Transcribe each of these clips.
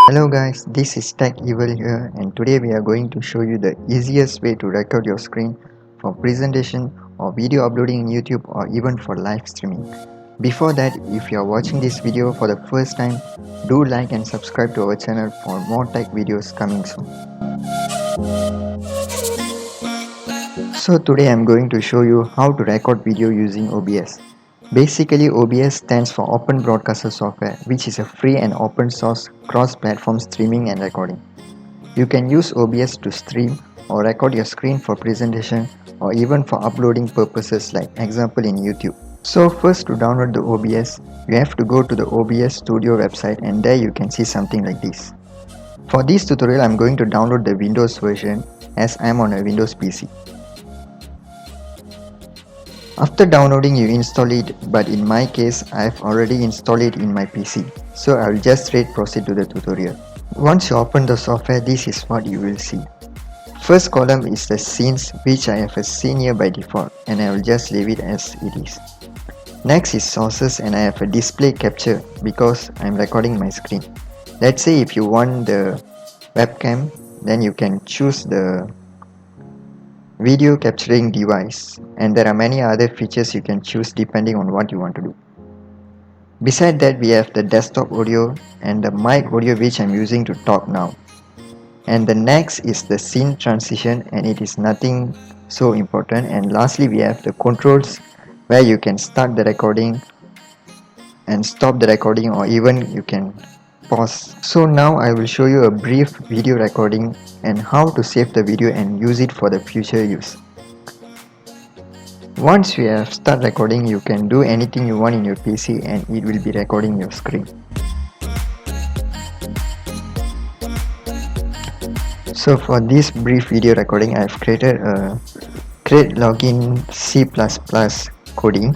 Hello guys, this is Tech Evil here, and today we are going to show you the easiest way to record your screen for presentation or video uploading in YouTube or even for live streaming. Before that, if you are watching this video for the first time, do like and subscribe to our channel for more tech videos coming soon. So today I am going to show you how to record video using OBS. Basically, OBS stands for Open Broadcaster Software, which is a free and open source cross-platform streaming and recording. You can use OBS to stream or record your screen for presentation or even for uploading purposes like example in YouTube. So first, to download the OBS, you have to go to the OBS Studio website, and there you can see something like this. For this tutorial, I am going to download the Windows version as I am on a Windows PC. After downloading, you install it, but in my case I have already installed it in my PC, so I will just straight proceed to the tutorial. Once you open the software, this is what you will see. First column is the scenes, which I have a scene here by default, and I will just leave it as it is. Next is sources, and I have a display capture because I am recording my screen. Let's say if you want the webcam, then you can choose the video capturing device, and there are many other features you can choose depending on what you want to do. Beside that, we have the desktop audio and the mic audio, which I'm using to talk now. And the next is the scene transition, and it is nothing so important. And lastly, we have the controls where you can start the recording and stop the recording, or even you can pause. So now I will show you a brief video recording and how to save the video and use it for the future use. Once you have start recording, you can do anything you want in your PC and it will be recording your screen. So for this brief video recording, I have created a create login C++ coding.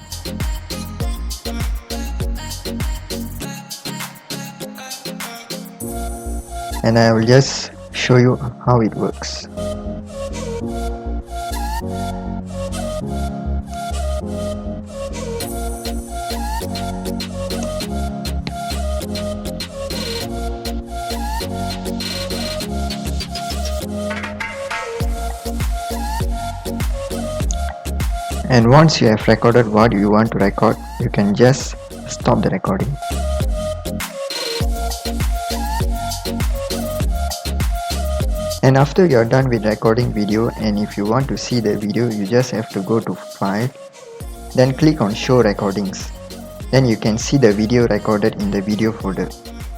And I will just show you how it works. And once you have recorded what you want to record, you can just stop the recording. And after you are done with recording video, and if you want to see the video, you just have to go to File, then click on Show Recordings. Then you can see the video recorded in the video folder.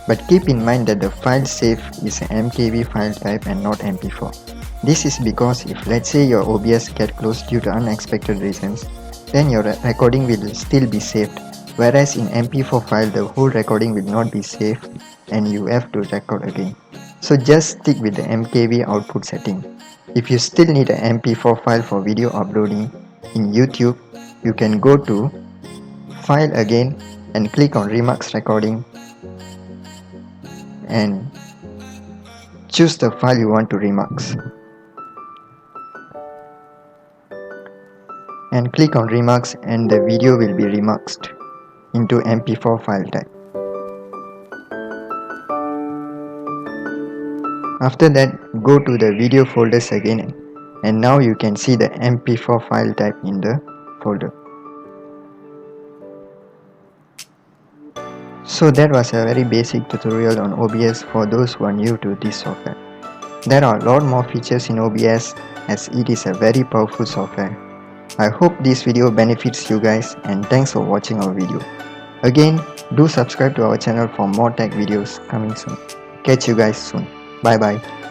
But keep in mind that the file saved is an MKV file type and not MP4. This is because if let's say your OBS get closed due to unexpected reasons, then your recording will still be saved, whereas in MP4 file the whole recording will not be saved and you have to record again. So just stick with the MKV output setting. If you still need an MP4 file for video uploading in YouTube, you can go to File again and click on Remux Recording and choose the file you want to remux. And click on Remux, and the video will be remuxed into MP4 file type. After that, go to the video folders again, and now you can see the MP4 file type in the folder. So that was a very basic tutorial on OBS for those who are new to this software. There are a lot more features in OBS as it is a very powerful software. I hope this video benefits you guys, and thanks for watching our video. Again, do subscribe to our channel for more tech videos coming soon. Catch you guys soon. Bye bye.